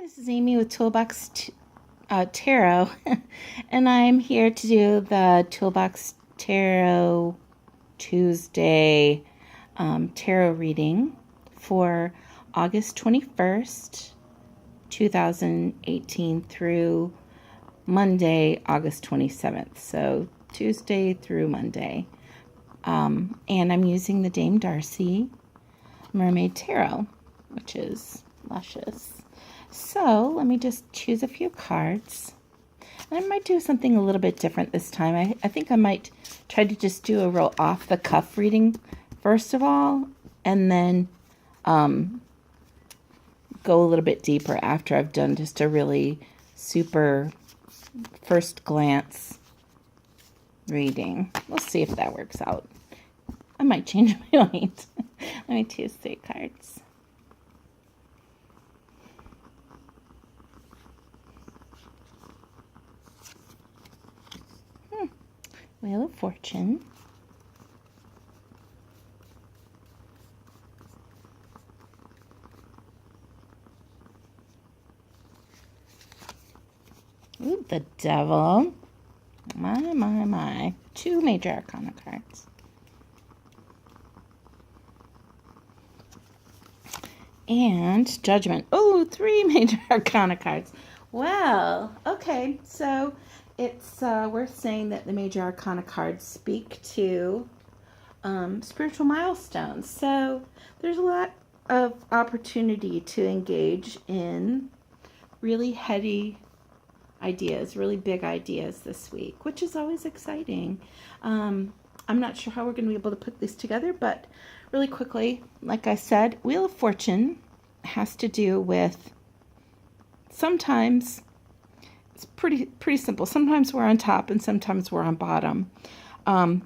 This is Amy with Toolbox Tarot, and I'm here to do the Toolbox Tarot Tuesday tarot reading for August 21st, 2018 through Monday, August 27th. So Tuesday through Monday. And I'm using the Dame Darcy Mermaid Tarot, which is luscious. So let me just choose a few cards. And I might do something a little bit different this time. I think I might try to just do a real off-the-cuff reading first of all, and then go a little bit deeper after I've done just a really super first glance reading. We'll see if that works out. I might change my mind. Let me choose 3 cards. Wheel of Fortune. Ooh, the Devil. My. 2 Major Arcana cards. And Judgment. Oh, 3 Major Arcana cards. Well, okay, so it's worth saying that the Major Arcana cards speak to spiritual milestones. So there's a lot of opportunity to engage in really heady ideas, really big ideas this week, which is always exciting. I'm not sure how we're going to be able to put this together, but really quickly, like I said, Wheel of Fortune has to do with sometimes it's pretty simple. Sometimes we're on top and sometimes we're on bottom. And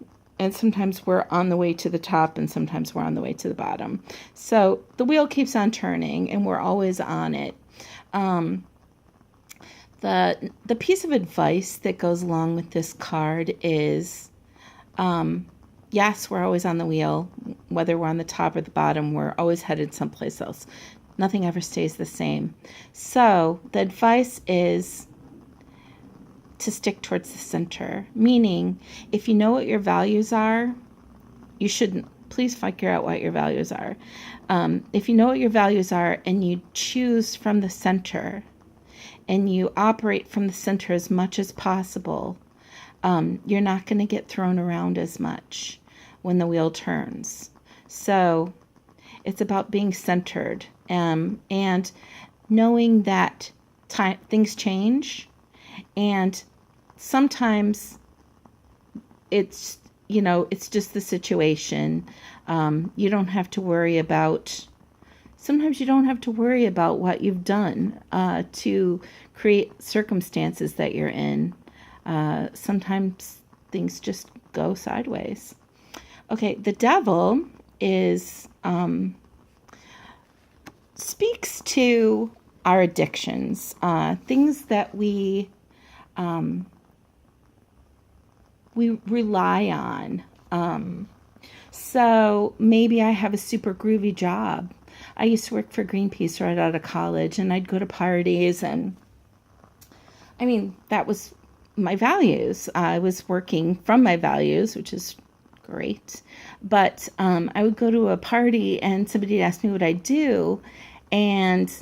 sometimes we're on the way to the top and sometimes we're on the way to the bottom. So the wheel keeps on turning and we're always on it. The piece of advice that goes along with this card is, yes, we're always on the wheel. Whether we're on the top or the bottom, we're always headed someplace else. Nothing ever stays the same. So the advice is to stick towards the center, meaning if you know what your values are, you shouldn't. Please figure out what your values are. If you know what your values are and you choose from the center and you operate from the center as much as possible, you're not going to get thrown around as much when the wheel turns. So it's about being centered and knowing that things change, and sometimes it's just the situation. You don't have to worry about. Sometimes you don't have to worry about what you've done to create circumstances that you're in. Sometimes things just go sideways. Okay, the Devil is speaks to our addictions, things that we rely on. So maybe I have a super groovy job. I used to work for Greenpeace right out of college, and I'd go to parties, and that was my values. I was working from my values, which is great. But I would go to a party, and somebody would ask me what I do, and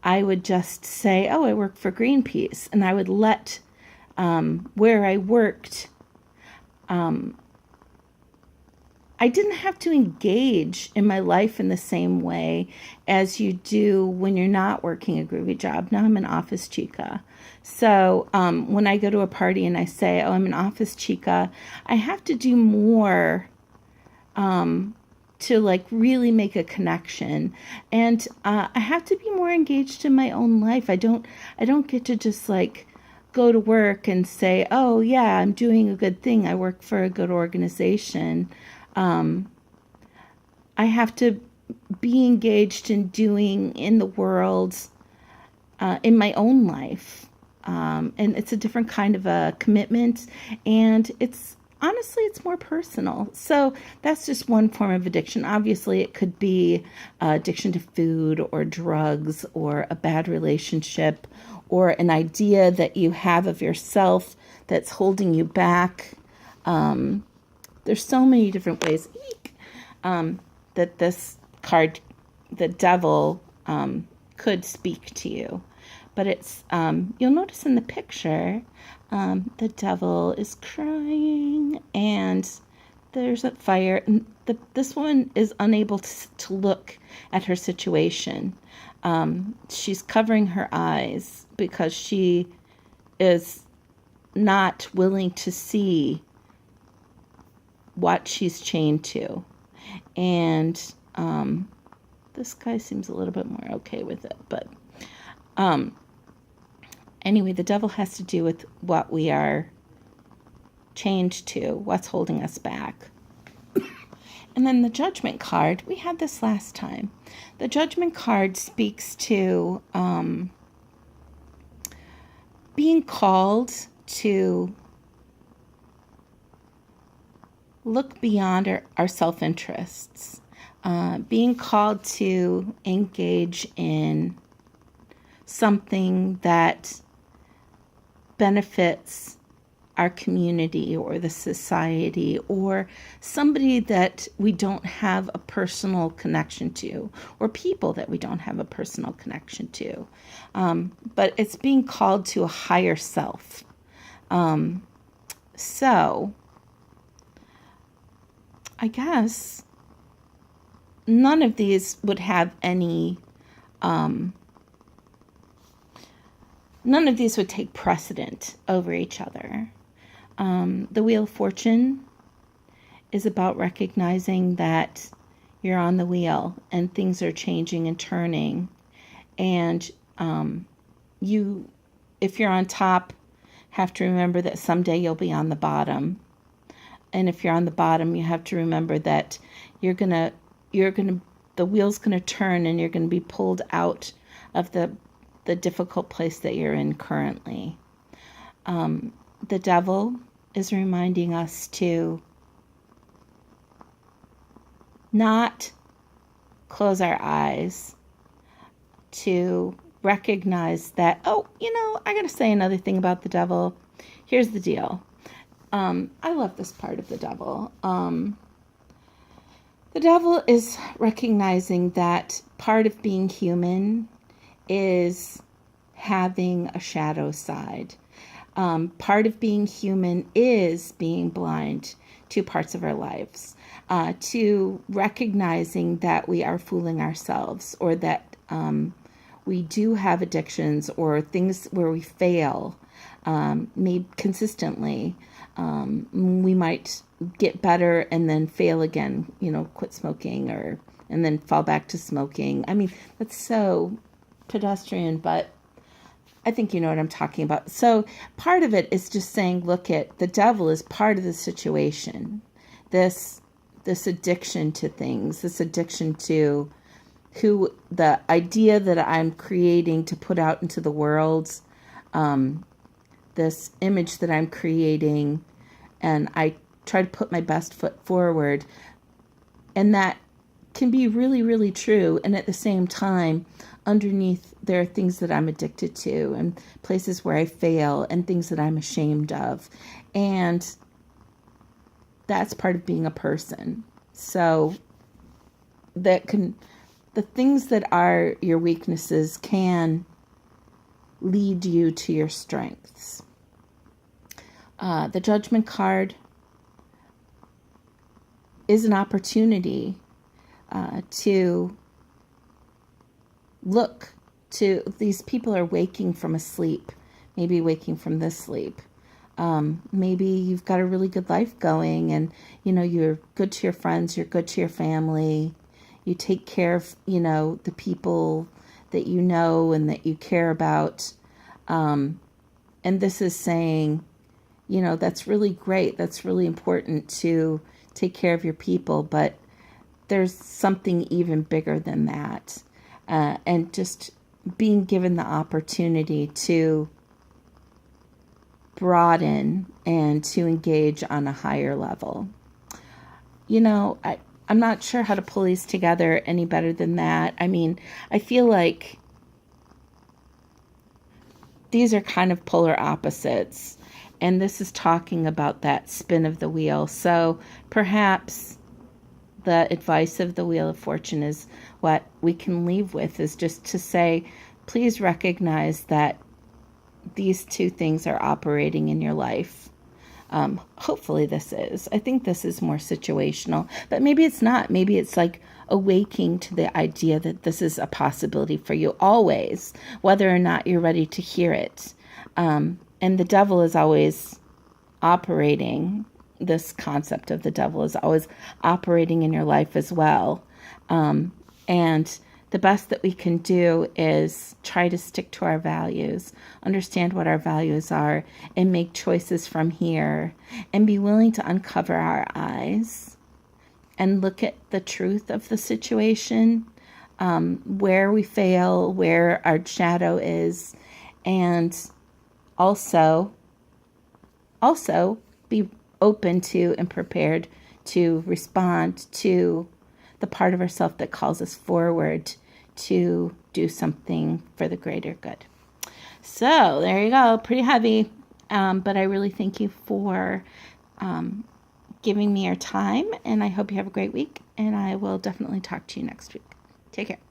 I would just say, oh, I work for Greenpeace. And I would let where I worked, I didn't have to engage in my life in the same way as you do when you're not working a groovy job. Now I'm an office chica. So when I go to a party and I say, oh, I'm an office chica, I have to do more to really make a connection. And I have to be more engaged in my own life. I don't get to just go to work and say, oh yeah, I'm doing a good thing. I work for a good organization. I have to be engaged in doing in the world, in my own life. And it's a different kind of a commitment, and it's honestly, it's more personal. So that's just one form of addiction. Obviously, it could be addiction to food or drugs or a bad relationship or an idea that you have of yourself that's holding you back. There's so many different ways that this card, the devil, could speak to you. But it's, you'll notice in the picture, the devil is crying and there's a fire. And this woman is unable to look at her situation. She's covering her eyes because she is not willing to see what she's chained to. And this guy seems a little bit more okay with it. But anyway, the devil has to do with what we are chained to, what's holding us back. And then the judgment card, we had this last time. The judgment card speaks to being called to look beyond our self-interests, being called to engage in something that benefits our community or the society or somebody that we don't have a personal connection to or people that we don't have a personal connection to. But it's being called to a higher self. So I guess none of these would have any, none of these would take precedent over each other. The Wheel of Fortune is about recognizing that you're on the wheel and things are changing and turning. And you, if you're on top, have to remember that someday you'll be on the bottom. And if you're on the bottom, you have to remember that the wheel's gonna turn and you're gonna be pulled out of the difficult place that you're in currently. The devil is reminding us to not close our eyes, to recognize that, I gotta say another thing about the devil. Here's the deal. I love this part of the devil. The devil is recognizing that part of being human is having a shadow side. Part of being human is being blind to parts of our lives, to recognizing that we are fooling ourselves or that we do have addictions or things where we fail maybe consistently. We might get better and then fail again, quit smoking and then fall back to smoking. I mean, that's so pedestrian, but I think you know what I'm talking about. So part of it is just saying, look, the devil is part of the situation. This addiction to things, this addiction to the idea that I'm creating to put out into the world, this image that I'm creating, and I try to put my best foot forward. And that can be really, really true. And at the same time, underneath, there are things that I'm addicted to and places where I fail and things that I'm ashamed of. And that's part of being a person. So the things that are your weaknesses can lead you to your strengths. The judgment card is an opportunity to look to, these people are waking from a sleep, maybe waking from this sleep. Maybe you've got a really good life going and, you're good to your friends, you're good to your family, you take care of, the people that you know and that you care about. And this is saying, that's really great. That's really important to take care of your people, but there's something even bigger than that. And just being given the opportunity to broaden and to engage on a higher level. I'm not sure how to pull these together any better than that. I mean, I feel like these are kind of polar opposites, and this is talking about that spin of the wheel. So perhaps the advice of the Wheel of Fortune is what we can leave with, is just to say, please recognize that these two things are operating in your life. Hopefully this is. I think this is more situational, but maybe it's not. Maybe it's like awaking to the idea that this is a possibility for you always, whether or not you're ready to hear it. And the devil is always operating. This concept of the devil is always operating in your life as well. And the best that we can do is try to stick to our values, understand what our values are, and make choices from here, and be willing to uncover our eyes and look at the truth of the situation, where we fail, where our shadow is, and also be open to and prepared to respond to the part of ourselves that calls us forward to do something for the greater good. So there you go. Pretty heavy, but I really thank you for giving me your time, and I hope you have a great week, and I will definitely talk to you next week. Take care.